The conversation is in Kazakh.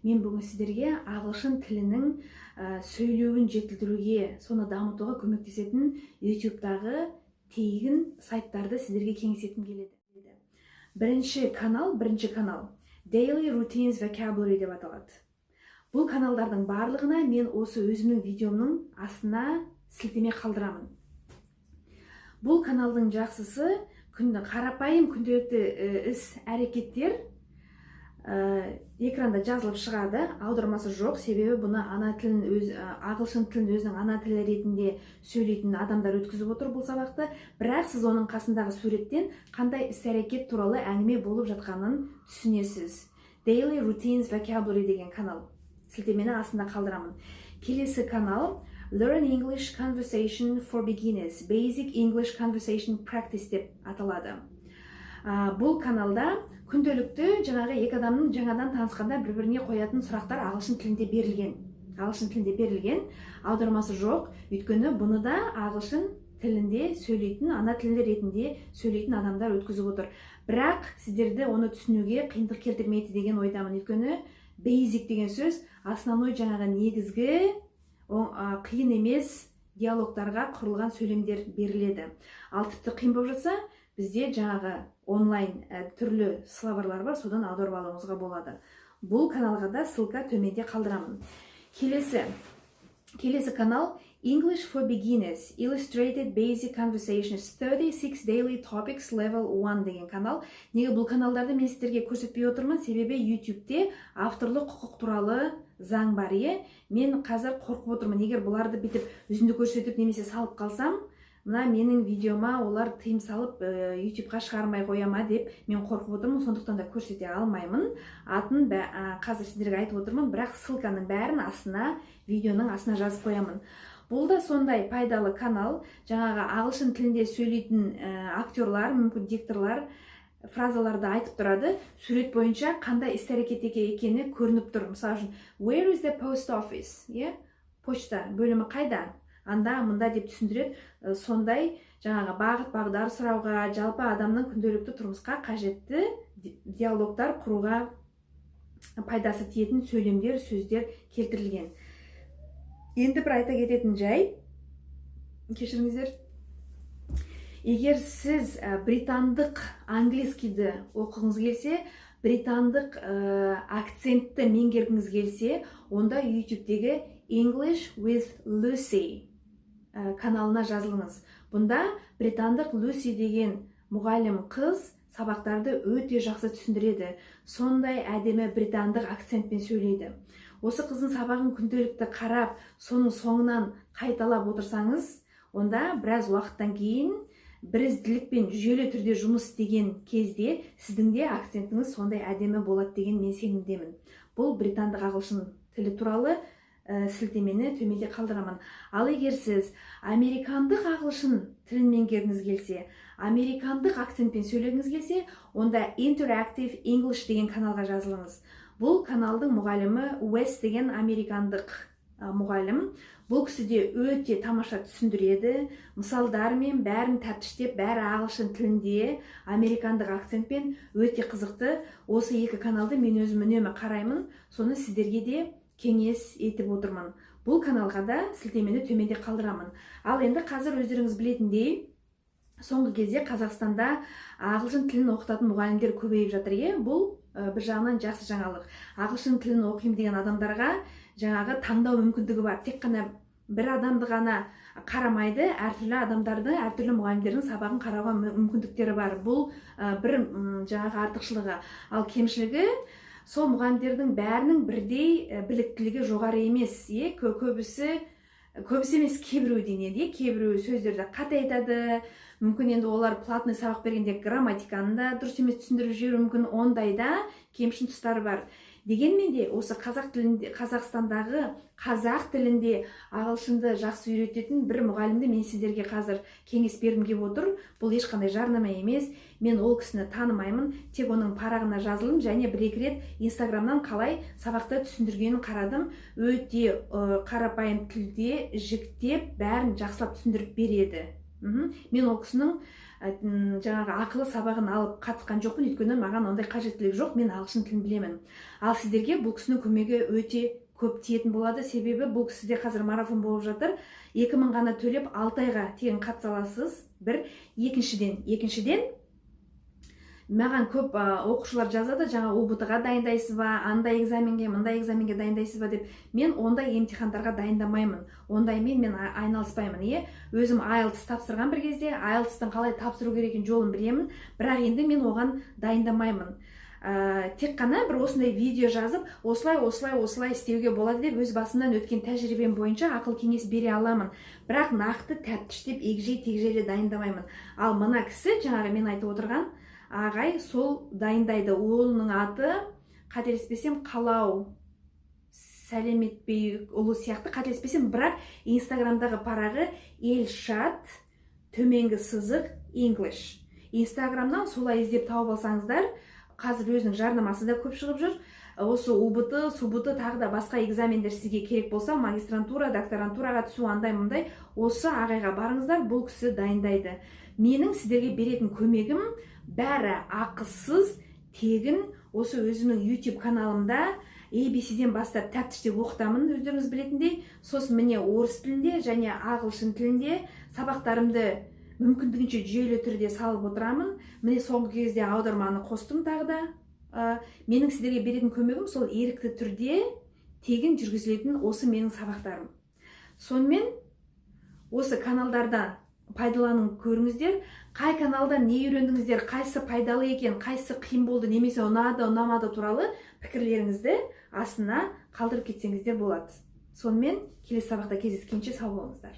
Мен бүгін сіздерге ағылшын тілінің сөйлеуін жетілдіруге, соны дамытуға көмектесетін YouTube'дағы тегін сайттарды сіздерге кеңесеткім келеді. Бірінші канал Daily Routines Vocabulary деп аталады. Бұл каналдардың барлығына мен осы өзімнің видеомның астына сілтеме қалдырамын. Бұл каналдың жақсысы қарапайым күнделікті іс әрекеттер экранда жазылып шығады, аудармасы жоқ, себебі бұны ағылшын тілін өзінің ана тілі ретінде сөйлейтін адамдар өткізіп отыр бұл сабақты, бірақ сіз оның қасындағы суреттен қандай іс-әрекет туралы әңгіме болып жатқанын түсінесіз. Daily Routines Vocabulary деген канал. Сілтемені астында қалдырамын. Келесі канал Learn English Conversation for Beginners, Basic English Conversation Practice деп аталады. Бұл каналда күнделікті екі адамның жаңадан танысқанда бір-біріне қоятын сұрақтар ағылшын тілінде берілген, аудармасы жоқ, өйткені бұны да ағылшын тілінде сөйлейтін, ана тілі ретінде сөйлейтін адамдар өткізіп отыр. Бірақ сіздерді оны түсінуге қиындық келтірмейді деген ойдамын, өйткені basic деген сөз основной негізгі қиын емес диалогтарға құрылған сөйлемдер беріледі. Ал тіпті қиын болып жатса, бізде онлайн түрлі словарлар бар, содан аударып алуыңызға болады. Бұл каналға да ссылка төменде қалдырамын. Келесі канал English for Beginners, Illustrated Basic Conversations, 36 Daily Topics Level 1 деген канал. Неге бұл каналдарды мен сіздерге көрсетпей отырмын? Себебі YouTube'те авторлық құқық туралы заң бар. Мен қазір қорқып отырмын. Егер бұларды бітіп үзінді көрсетіп немесе салып қалсам, мына менің видеома олар тыйым салып YouTube'ға шығармай қояма деп мен қорқып отырмын, сондықтан да көрсете алмаймын. Атын қазір сіздерге айтып отырмын, бірақ ссылканың бәрін видеоның астына жазып қоямын. Бұл да сондай пайдалы канал. Ағылшын тілінде сөйлейтін актерлар, мүмкін дикторлар фразаларды айтып тұрады, сурет бойынша қандай іс-әрекет екені көрініп тұр. Мысалы үшін, where is the post office? Почта бөлімі қайда? Анда мұнда деп түсіндіреді. Сондай бағыт-бағдар сұрауға, жалпы адамның күнделікті тұрмысқа қажетті диалогтар құруға пайдасы тиетін сөйлемдер, сөздер келтірілген. Енді бір айта кететін жай, кешіріңіздер. Егер сіз британдық английскийді оқығыңыз келсе, британдық акцентті меңгергіңіз келсе, онда YouTube'дегі English with Lucy каналына жазылыңыз. Бұнда британдық Lucy деген мұғалім қыз сабақтарды өте жақсы түсіндіреді. Сондай әдемі британдық акцентпен сөйлейді. Осы қыздың сабағын күнделікті қарап, соның соңынан қайталап отырсаңыз, онда біраз уақыттан кейін бірізділікпен жүйелі түрде жұмыс істеген кезде сіздің де акцентіңіз сондай әдемі болады деген мен сенімдемін. Бұл британдық ағылшын тілі туралы сілтемені төменде қалдырамын. Ал егер сіз американдық ағылшын тілін меңгергіңіз келсе, американдық акцентпен сөйлегіңіз келсе, онда Interactive English деген каналға жазылыңыз. Бұл каналдың мұғалімі Уэс деген американдық мұғалім. Бұл кісі де өте тамаша түсіндіреді, мысалдармен бәрін тәптіштеп, бәрі ағылшын тілінде, американдық акцентпен өте қызықты. Осы екі каналды мен өзім үнемі қараймын, соны сіздерге де кеңес етіп отырмын. Бұл каналға да сілтемені төменде қалдырамын. Ал енді қазір өздеріңіз білетіндей, соңғы кезде Қазақстанда ағылшын тілін оқытатын мұғалімдер көбейіп жатыр. Бұл бір жағынан жақсы жаңалық. Ағылшын тілін оқимын деген адамдарға таңдау мүмкіндігі бар. Тек қана бір адамды ғана қарамайды, әртүрлі адамдарды, әртүрлі мұғалімдердің сабағын қарауға мүмкіндіктері бар. Бұл бір артықшылығы. Ал кемшілігі, сол мұғалімдердің бәрінің бірдей біліктілігі жоғары емес. Көбісі емес, кейбіреу денеді, кейбіреу сөздерді қате мүмкін енді олар платный сабақ бергенде грамматиканы да дұрыс емес түсіндіріп жіберуі мүмкін, ондайда кемшін тұстары бар. Дегенмен де осы Қазақстандағы қазақ тілінде ағылшынды жақсы үйрететін бір мұғалімді мен сіздерге қазір кеңес бергім келіп отыр. Бұл ешқандай жарнама емес, мен ол кісіні танымаймын, тек оның парағына жазылдым және бір-екі рет Инстаграмнан қалай сабақты түсіндіргенін қарадым. Өте қарапайым тілде жіктеп, бәрін жақсылап түсіндіріп береді. Мен ол кісінің жаңағы ақылы сабағын алып қатысқан жоқпын, өйткені маған ондай қажеттілік жоқ, мен ағылшын тілін білемін. Ал сіздерге бұл кісінің көмегі өте көп тиетін болады, себебі бұл кісіде қазір марафон болып жатыр. 2000 ғана төлеп 6 айға тегін қатыса аласыз. Бір, екіншіден маған көп оқушылар жазады, жаңа ОБТ-ға дайындайсыз ба, андай экзаменге, мындай экзаменге дайындайсыз ба деп. Мен ондай емтихандарға дайындамаймын. Ондаймен мен айналыспаймын. Өзім IELTS тапсырған бір кезде, IELTS-тың қалай тапсыру керекін жолын білемін, бірақ енді мен оған дайындамаймын. Тек қана бір осындай видео жазып, осылай істеуге болады деп өз басымнан өткен тәжірибем бойынша ақыл кеңес бере аламын. Бірақ нақты тәптіштеп егжей-тегжейлі дайындамаймын. Ал мына кісі, жаңағы мен айтып отырған ағай, сол дайындайды. Оның аты, қателеспесем, Қалау Сәлеметбей ұлы сияқты, қателеспесем, бірақ Инстаграмдағы парағы Елшат _ English. Инстаграмнан солай іздеп тауып алсаңыздар, қазір өзінің жарнамасы да көп шығып жүр. Осы УБТ, СУБТ, тағы да басқа экзамендер сізге керек болса, магистрантура, докторантураға түсу, андай-мындай, осы ағайға барыңыздар, бұл кісі дайындайды. Менің сіздерге беретін көмегім бәрі ақысыз, тегін. Осы өзімнің YouTube каналымда ABC-ден бастап тәптіштеп оқытамын, өздеріңіз білетіндей. Сосын міне орыс тілінде және ағылшын тілінде сабақтарымды мүмкіндігінше жүйелі түрде салып отырамын. Міне соңғы кезде аударманы қостым тағы да. Менің сіздерге беретін көмегім сол ерікті түрде тегін жүргізілетін осы менің сабақтарым. Сонымен осы каналдарда пайдаланын көріңіздер. Қай каналдан не үйрендіңіздер, қайсы пайдалы екен, қайсы қиын болды, немесе ұнады, ұнамады туралы пікірлеріңізді астына қалдырып кетсеңіздер болады. Сонымен келесі сабақта кездескенше сау болыңыздар.